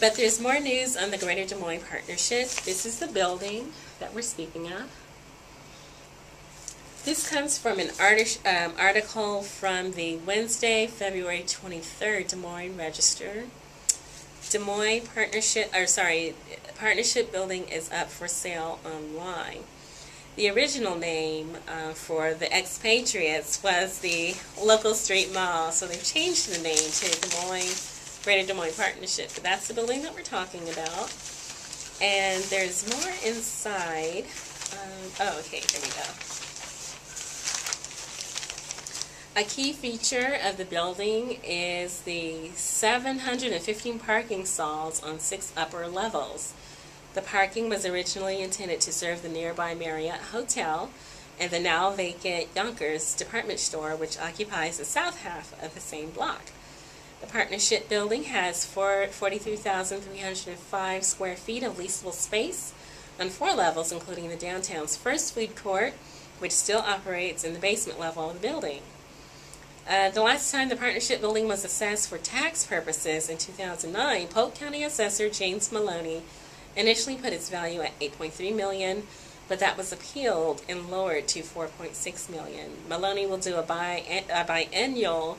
But there's more news on the Greater Des Moines Partnership. This is the building that we're speaking of. This comes from an article from the Wednesday, February 23rd, Des Moines Register. Des Moines Partnership building is up for sale online. The original name for the expatriates was the local street mall, so they've changed the name to Des Moines, Greater Des Moines Partnership. But that's the building that we're talking about. And there's more inside. Oh, okay, here we go. A key feature of the building is the 715 parking stalls on 6 upper levels. The parking was originally intended to serve the nearby Marriott Hotel and the now vacant Yonkers department store, which occupies the south half of the same block. The partnership building has 43,305 square feet of leasable space on 4 levels, including the downtown's first food court, which still operates in the basement level of the building. The last time the partnership building was assessed for tax purposes in 2009, Polk County Assessor James Maloney initially put its value at $8.3 million, but that was appealed and lowered to $4.6 million. Maloney will do a biannual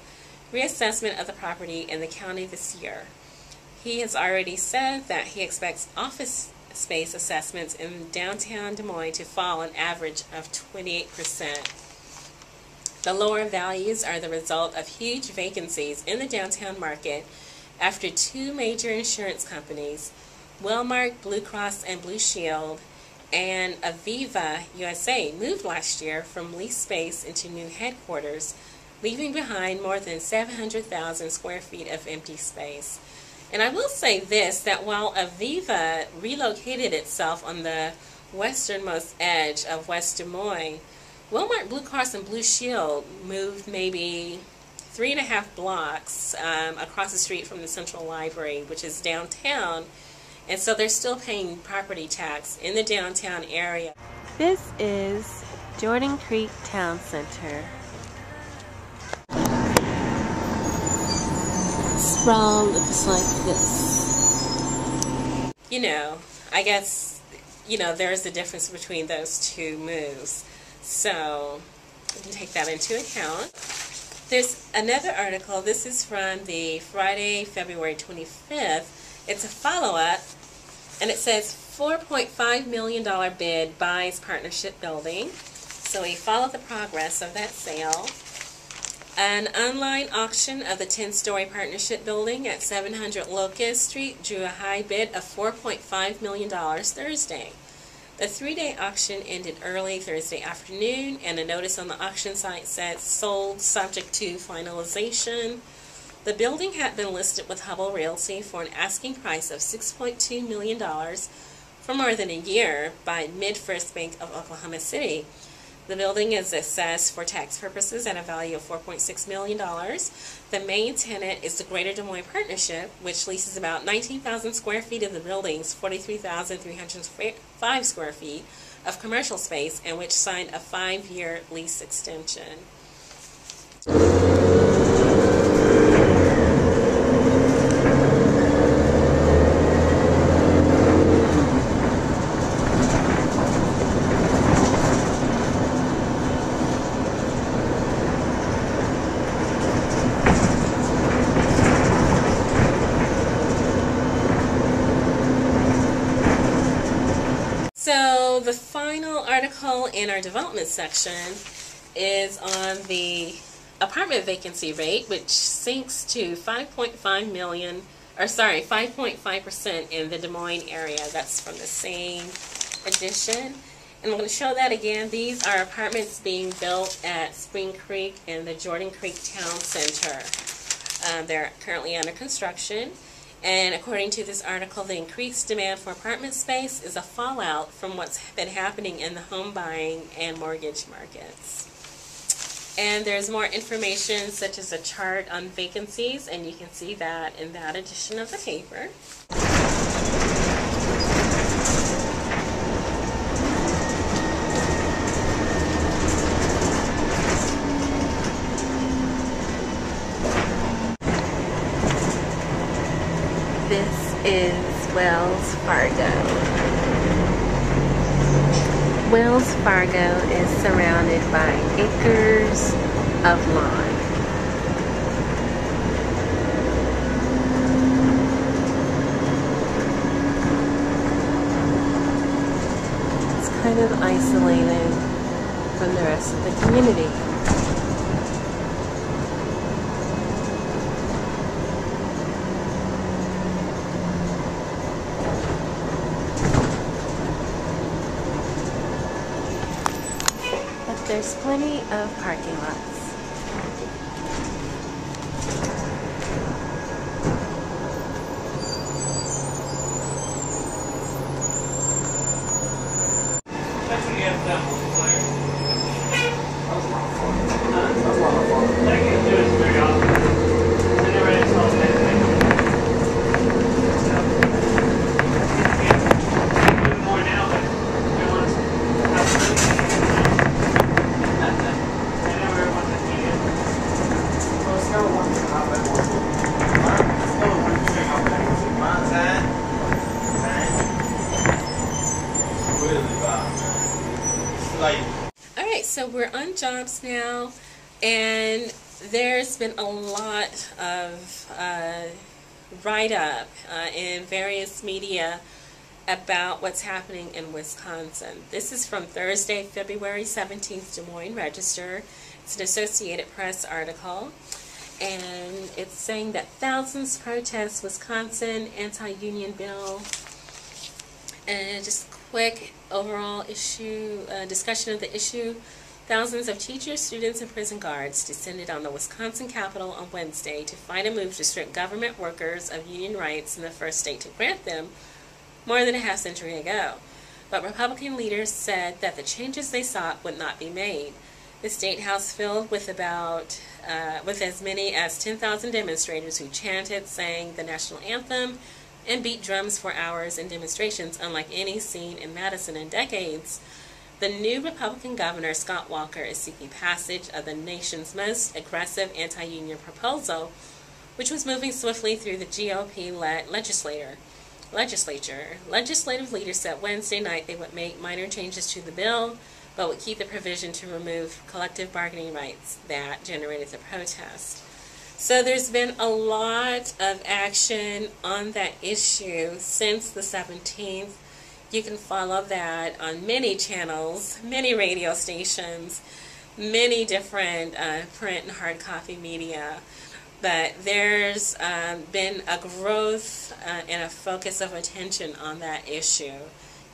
reassessment of the property in the county this year. He has already said that he expects office space assessments in downtown Des Moines to fall an average of 28%. The lower values are the result of huge vacancies in the downtown market after 2 major insurance companies, Wellmark, Blue Cross and Blue Shield, and Aviva USA, moved last year from leased space into new headquarters, leaving behind more than 700,000 square feet of empty space. And I will say this, that while Aviva relocated itself on the westernmost edge of West Des Moines, Wellmark, Blue Cross, and Blue Shield moved maybe 3.5 blocks across the street from the Central Library, which is downtown, and so they're still paying property tax in the downtown area. This is Jordan Creek Town Center. Sprawl looks like this. You know, I guess, there's a difference between those 2 moves. So we can take that into account. There's another article. This is from the Friday, February 25th. It's a follow-up, and it says $4.5 million bid buys partnership building. So we follow the progress of that sale. An online auction of the 10-story partnership building at 700 Locust Street drew a high bid of $4.5 million Thursday. The 3-day auction ended early Thursday afternoon, and a notice on the auction site said sold subject to finalization. The building had been listed with Hubble Realty for an asking price of $6.2 million for more than a year by Mid-First Bank of Oklahoma City. The building is assessed for tax purposes at a value of $4.6 million. The main tenant is the Greater Des Moines Partnership, which leases about 19,000 square feet of the building's 43,305 square feet of commercial space, and which signed a 5-year lease extension. So the final article in our development section is on the apartment vacancy rate, which sinks to 5.5% in the Des Moines area. That's from the same edition. And I'm going to show that again. These are apartments being built at Spring Creek and the Jordan Creek Town Center. They're currently under construction. And according to this article, the increased demand for apartment space is a fallout from what's been happening in the home buying and mortgage markets. And there's more information, such as a chart on vacancies, and you can see that in that edition of the paper. This is Wells Fargo. Wells Fargo is surrounded by acres of lawn. It's kind of isolated from the rest of the community. There's plenty of parking lots. Alright, so we're on jobs now, and there's been a lot of write-up in various media about what's happening in Wisconsin. This is from Thursday, February 17th, Des Moines Register. It's an Associated Press article, and it's saying that thousands protest Wisconsin anti-union bill. And just a quick overall issue, discussion of the issue. Thousands of teachers, students, and prison guards descended on the Wisconsin Capitol on Wednesday to fight a move to strip government workers of union rights in the first state to grant them more than a half-century ago. But Republican leaders said that the changes they sought would not be made. The State House filled with with as many as 10,000 demonstrators who chanted, sang the national anthem, and beat drums for hours in demonstrations unlike any seen in Madison in decades. The new Republican governor, Scott Walker, is seeking passage of the nation's most aggressive anti-union proposal, which was moving swiftly through the GOP-led legislature. Legislative leaders said Wednesday night they would make minor changes to the bill, but would keep the provision to remove collective bargaining rights that generated the protest. So there's been a lot of action on that issue since the 17th. You can follow that on many channels, many radio stations, many different print and hard copy media. But there's been a growth and a focus of attention on that issue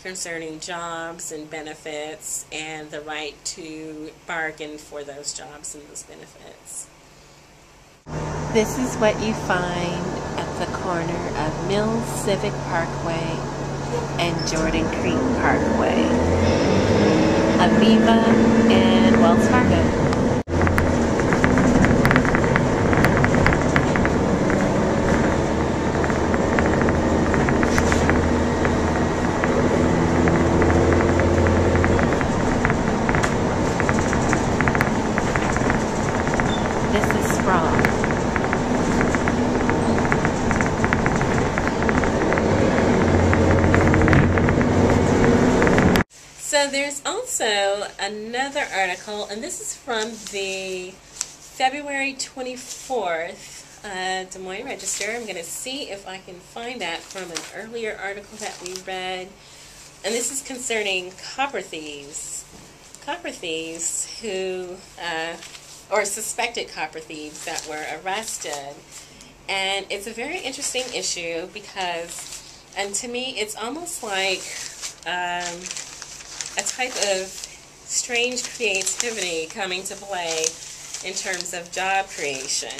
concerning jobs and benefits and the right to bargain for those jobs and those benefits. This is what you find at the corner of Mills Civic Parkway and Jordan Creek Parkway. Aviva and Wells Fargo. So there's also another article, and this is from the February 24th Des Moines Register. I'm going to see if I can find that from an earlier article that we read. And this is concerning copper thieves. Copper thieves who, or suspected copper thieves that were arrested. And it's a very interesting issue because, and to me, it's almost like a type of strange creativity coming to play in terms of job creation.